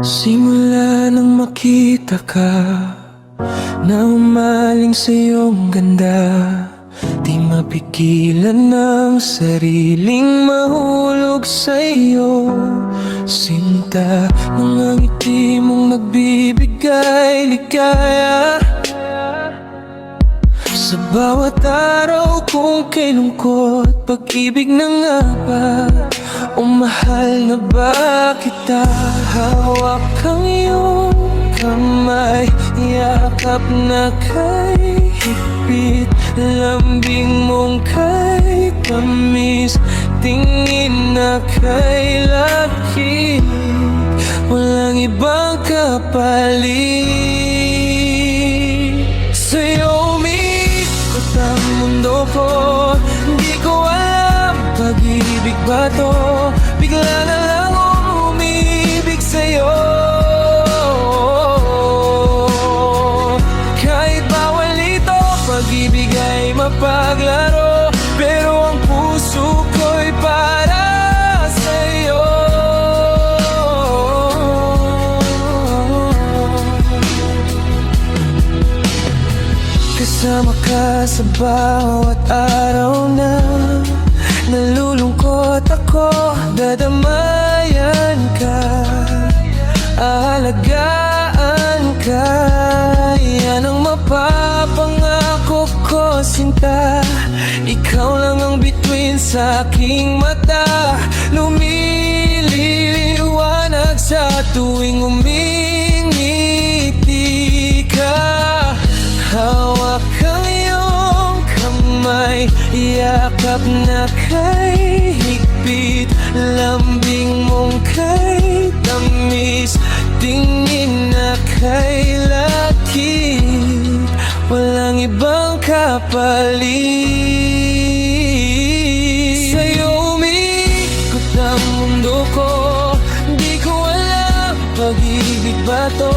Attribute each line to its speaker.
Speaker 1: Simula nang makita ka na umaling sa iyong ganda, di mapigilan ng sariling mahulog sa iyo. Sinta, mga ngiti mong nagbibigay ligaya sa bawat araw kong kay lungkot. Pag-ibig na nga ba o mahal na ba kita? Hawak ang iyong kamay, yakap na kay higpit, lambing mong kay tamis, tingin na kay lakit, walang ibang kapalit. Sa'yo umikot ang mundo ko, hindi ko alam pag-ibig ba to, bigla na lang umibig sa'yo. Kahit bawal ito, pag-ibig ay mapaglaro, pero ang puso ko'y para sa'yo. Kasama ka sa bawat araw na nalulungkot ako, dadamayan ka, aalagaan ka. Yan ang mapapangako ko, sinta. Ikaw lang ang bituin sa aking mata, lumiliwanag sa tuwing umingiti ka. Hawak ang iyong kamay, yakap na kay higpit, lambing mong kay tamis, tingin na kay lakit, walang ibang kapalit. Sa'yo umikot ang mundo ko, di ko alam pag-ibig ba to,